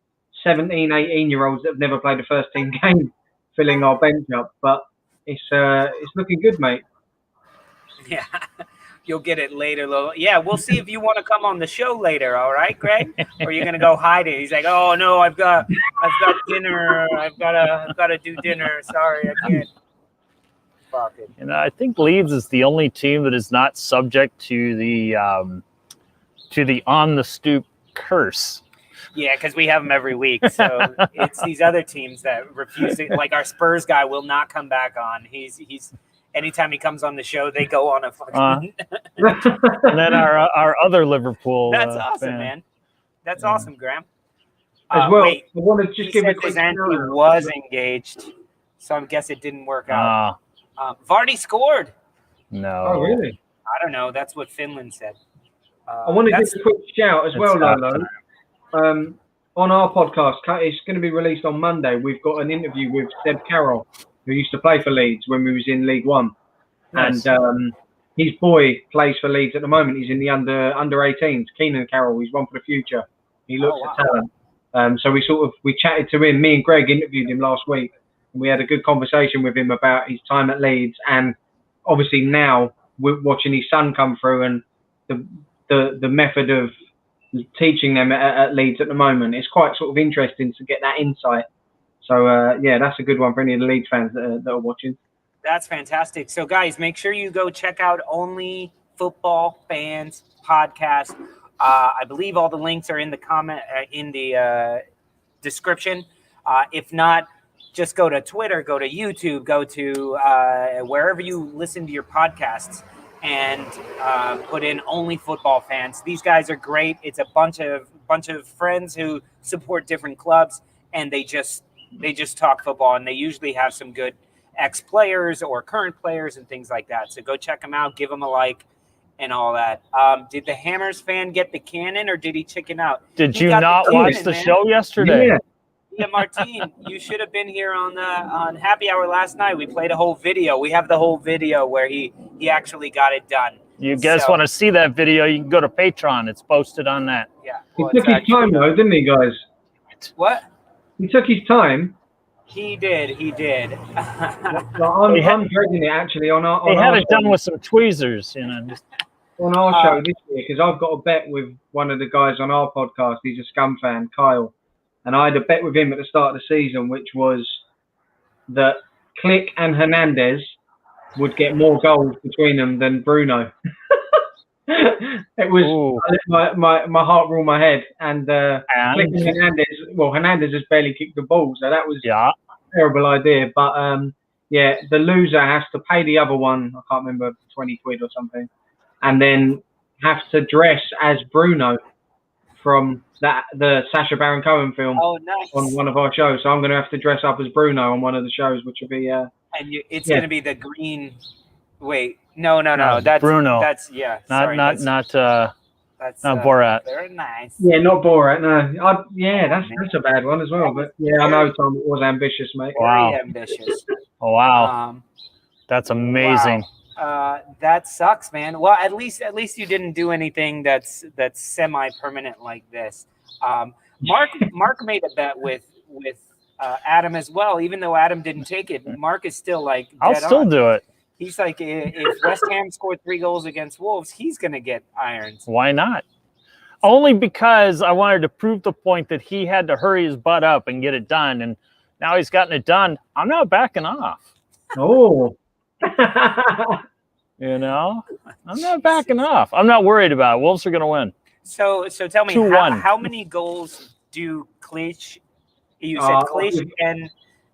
17, 18-year-olds that have never played a first-team game filling our bench up. But it's looking good, mate. Yeah. You'll get it later, Lolo. Yeah, we'll see if you want to come on the show later. All right, Greg? Or you're gonna go hide it? He's like, oh no, I've got dinner. I've gotta do dinner. Sorry, I can't. Fuck it. And I think Leeds is the only team that is not subject to the on the Stoop curse. Yeah, because we have them every week. So it's these other teams that refuse to. Like our Spurs guy will not come back on. He's. Anytime he comes on the show, they go on a fucking. And then our other Liverpool. That's awesome, man. That's awesome, Graham. As well, wait, I want to just give a quick Anthony was engaged, so I guess it didn't work out. Vardy scored. No. Oh, really? I don't know. That's what Finland said. I want to give a quick shout as well, Lolo. On our podcast, it's going to be released on Monday. We've got an interview with Seb Carroll, who used to play for Leeds when we was in League One. Nice. And his boy plays for Leeds at the moment. He's in the under 18s. Keenan Carroll, he's one for the future. He looks at talent. So we chatted to him. Me and Greg interviewed him last week. And we had a good conversation with him about his time at Leeds. And obviously now we're watching his son come through and the method of teaching them at Leeds at the moment. It's quite sort of interesting to get that insight. So yeah, that's a good one for any of the Leeds fans that are watching. That's fantastic. So guys, make sure you go check out Only Football Fans podcast. I believe all the links are in the comment in the description. If not, just go to Twitter, go to YouTube, go to wherever you listen to your podcasts, and put in Only Football Fans. These guys are great. It's a bunch of friends who support different clubs, and they just talk football, and they usually have some good ex-players or current players and things like that. So go check them out, give them a like, and all that. Did the Hammers fan get the cannon, or did he chicken out? Did He you got not watch the man. show yesterday? Yeah. Yeah, Martine, you should have been here on Happy Hour last night. We played a whole video. We have the whole video where he actually got it done. You guys want to see that video? You can go to Patreon. It's posted on that. Yeah. He took his time though, didn't he, guys? What? He took his time. He did. I'm dreading it actually on our. They had it done with some tweezers, you know. Just on our show this year, because I've got a bet with one of the guys on our podcast. He's a Scum fan, Kyle. And I had a bet with him at the start of the season, which was that Click and Hernandez would get more goals between them than Bruno. It was my heart ruled my head, and Click and Hernandez. Well, Hernandez has barely kicked the ball, so that was a terrible idea. But yeah, the loser has to pay the other one. I can't remember, 20 quid or something, and then have to dress as Bruno from the Sacha Baron Cohen film on one of our shows. So I'm going to have to dress up as Bruno on one of the shows, which will be it's going to be the green. Wait, no. That's Bruno. That's not Borat. Very nice. Yeah, not Borat. No, that's a bad one as well. But yeah, I know Tom was ambitious, mate. Wow. Very ambitious. Oh, wow. That's amazing. Wow. That sucks, man. Well, at least you didn't do anything that's semi-permanent like this. Mark made a bet with Adam as well. Even though Adam didn't take it, Mark is still like dead I'll still on. do it. He's like, if West Ham scored 3 goals against Wolves, he's gonna get irons. Why not? Only because I wanted to prove the point that he had to hurry his butt up and get it done, and now he's gotten it done. I'm not backing off. Oh. You know, I'm not backing off. I'm not worried about it. Wolves are going to win. So tell me, how many goals do Clich? You said Clich and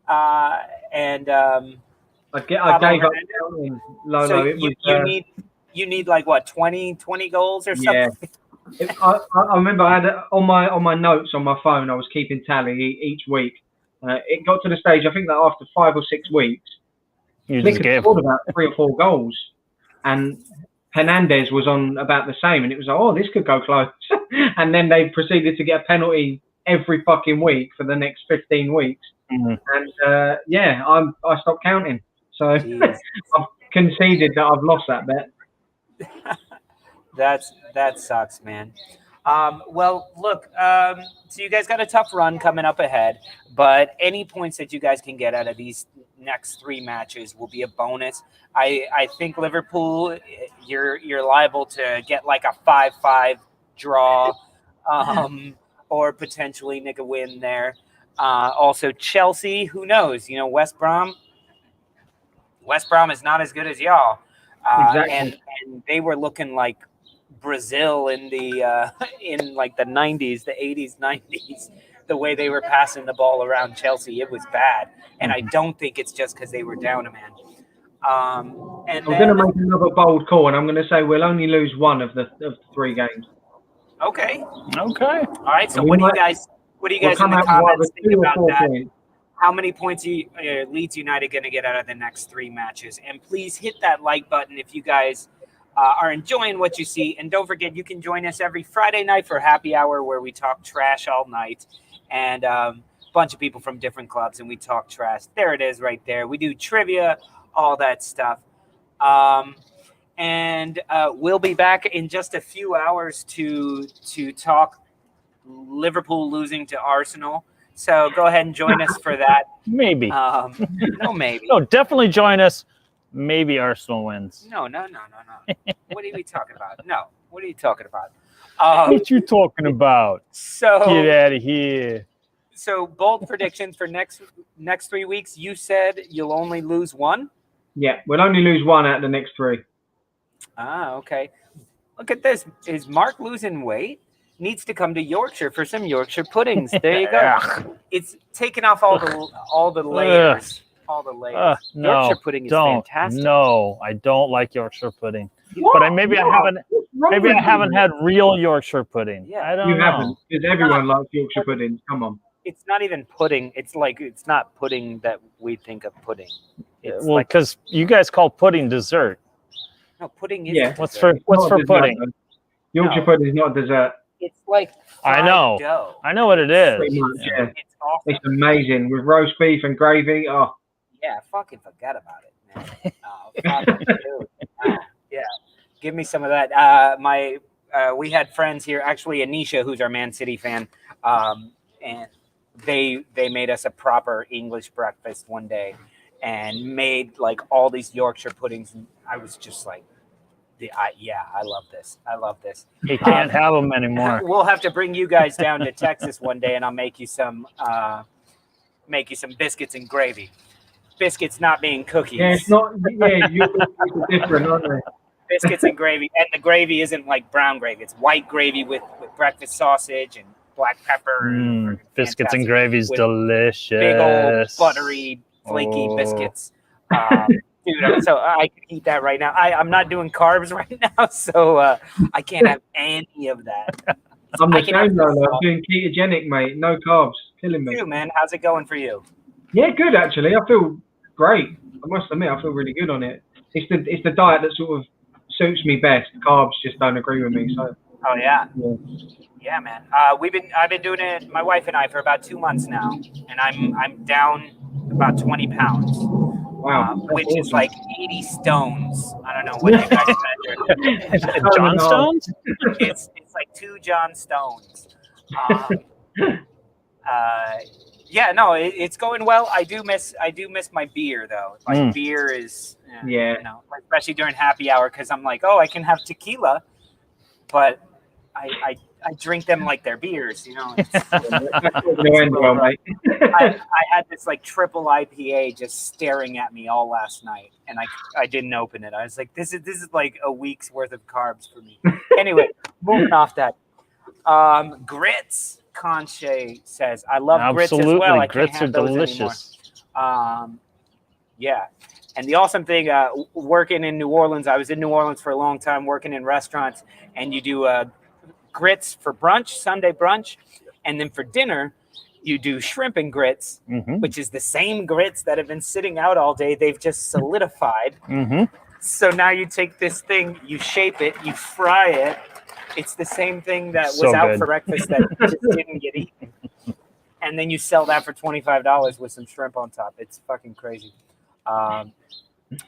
I gave up Lolo. So it you need like what 20 goals or something? Yeah. I remember I had it on my notes on my phone. I was keeping tally each week. It got to the stage, I think, that after 5 or 6 weeks, Click had scored about 3 or 4 goals, and Hernandez was on about the same, and it was like, oh, this could go close. And then they proceeded to get a penalty every fucking week for the next 15 weeks. Mm-hmm. And I stopped counting. So I've conceded that I've lost that bet. That sucks, man. Well, look, so you guys got a tough run coming up ahead, but any points that you guys can get out of these next 3 matches will be a bonus. I think Liverpool, you're liable to get like a 5-5 draw, or potentially nick a win there. Also Chelsea, who knows? You know, West Brom is not as good as y'all. Exactly. And they were looking like Brazil in the in like the 90s, the 80s, 90s, the way they were passing the ball around Chelsea, it was bad. And I don't think it's just because they were down a man. I'm going to make another bold call, and I'm going to say we'll only lose 1 of the 3 games. Okay. All right. So what do you guys in the comments think about that? Points. How many points Leeds United going to get out of the next 3 matches? And please hit that like button if you guys are enjoying what you see. And don't forget, you can join us every Friday night for happy hour, where we talk trash all night. And a bunch of people from different clubs, and we talk trash. There it is right there. We do trivia, all that stuff. And we'll be back in just a few hours to talk Liverpool losing to Arsenal. So go ahead and join us for that. Maybe. No, maybe. No, definitely join us. Maybe Arsenal wins. No. What are we talking about? No. What are you talking about? What you talking about? So Get out of here. So bold predictions for next 3 weeks. You said you'll only lose one. Yeah, we'll only lose one out of the next 3. Ah, okay. Look at this. Is Mark losing weight? Needs to come to Yorkshire for some Yorkshire puddings. There you go. It's taking off all the layers. All the layers. No, Yorkshire pudding is don't. fantastic. No, I don't like Yorkshire pudding. What? But maybe I haven't had real Yorkshire pudding. Yeah. I don't You know. haven't, because everyone likes Yorkshire puddings. Come on. It's not even pudding. It's not pudding that we think of pudding. It's Well, because you guys call pudding dessert. no pudding. Is Yeah. What's for pudding? Yorkshire pudding is not dessert. It's like I know. dough. I know what it is. Pretty much, yeah. It's awesome. It's amazing with roast beef and gravy. Oh, Yeah, fucking forget about it, man. Fucking dude. Yeah, give me some of that. We had friends here, actually Anisha, who's our Man City fan, and they made us a proper English breakfast one day, and made like all these Yorkshire puddings, and I was just like, I love this. I love this. You can't have them anymore. We'll have to bring you guys down to Texas one day, and I'll make you some biscuits and gravy. Biscuits not being cookies. yeah, it's not. Yeah, you're different, aren't they? Biscuits and gravy, and the gravy isn't like brown gravy. It's white gravy with breakfast sausage and black pepper. Biscuits and gravy's delicious. Big old buttery, flaky biscuits. Dude, so I can eat that right now. I'm not doing carbs right now, so I can't have any of that. I'm the same though. I'm doing ketogenic, mate. No carbs. Killing me. Dude, man, how's it going for you? Yeah, good actually. I feel great. I must admit, I feel really good on it. It's the diet that sort of suits me best. Carbs just don't agree with me. So. Oh yeah. Yeah. Yeah, man. I've been doing it, my wife and I, for about 2 months now, and I'm down about 20 pounds. Wow. Which is like 80 stones. I don't know what you guys measure. John Stones? It's like 2 John Stones. Yeah, no, it's going well. I do miss my beer though. My beer is Yeah. you know, especially during happy hour, because I'm like, oh, I can have tequila, but I drink them like they're beers, you know. Mate. I had this like triple IPA just staring at me all last night, and I didn't open it. I was like, this is like a week's worth of carbs for me. Anyway, moving off that. Grits, Conche says, I love grits as well. I Grits can't have are those delicious. anymore. Yeah. And the awesome thing, working in New Orleans, I was in New Orleans for a long time working in restaurants, and you do grits for brunch, Sunday brunch, and then for dinner, you do shrimp and grits, which is the same grits that have been sitting out all day. They've just solidified. So now you take this thing, you shape it, you fry it. It's the same thing that was out for breakfast that just didn't get eaten. And then you sell that for $25 with some shrimp on top. It's fucking crazy.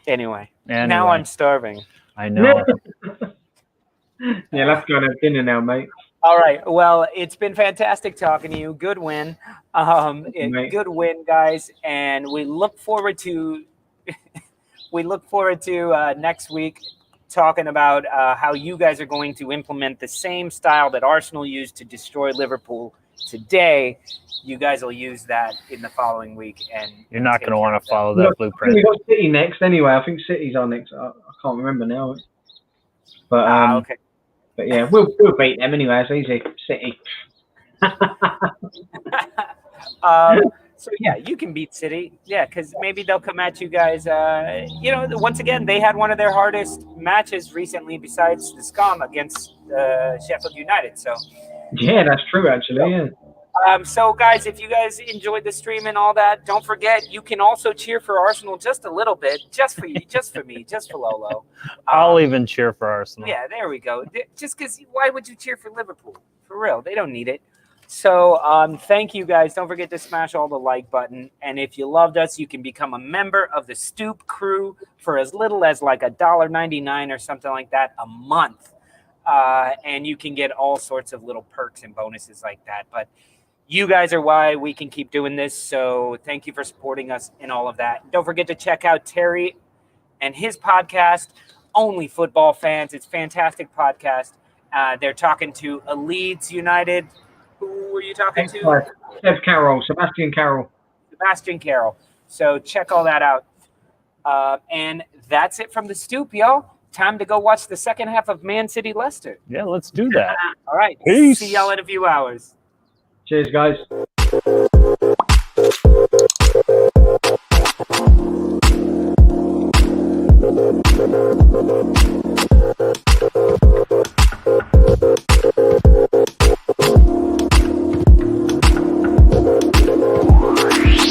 Anyway, now I'm starving. I know. Yeah, let's go and have dinner now, mate. All right. Well, it's been fantastic talking to you. Good win. Good win, guys. And we look forward to next week talking about how you guys are going to implement the same style that Arsenal used to destroy Liverpool today. You guys will use that in the following week, and you're not going to want to follow that blueprint. We've got City next anyway. I think City's our next. I can't remember now. But okay. But yeah, we'll beat them anyway. It's easy. City. So yeah, you can beat City. Yeah, because maybe they'll come at you guys. Once again, they had one of their hardest matches recently, besides the scum against Sheffield United. So yeah, that's true. Actually, yeah. So guys, if you guys enjoyed the stream and all that, don't forget you can also cheer for Arsenal just a little bit, just for you, just for me, just for Lolo. I'll even cheer for Arsenal. Yeah, there we go. Just because, why would you cheer for Liverpool? For real, they don't need it. So thank you guys. Don't forget to smash all the like button. And if you loved us, you can become a member of the Stoop crew for as little as like $1.99 or something like that a month. And you can get all sorts of little perks and bonuses like that. But you guys are why we can keep doing this. So thank you for supporting us in all of that. Don't forget to check out Terry and his podcast, Only Football Fans. It's a fantastic podcast. They're talking to a Leeds United. Who were you talking to? Sebastian Carroll. Sebastian Carroll. So check all that out. And that's it from the Stoop, y'all. Time to go watch the second half of Man City Leicester. Yeah, let's do that. All right. Peace. See y'all in a few hours. Cheers, guys.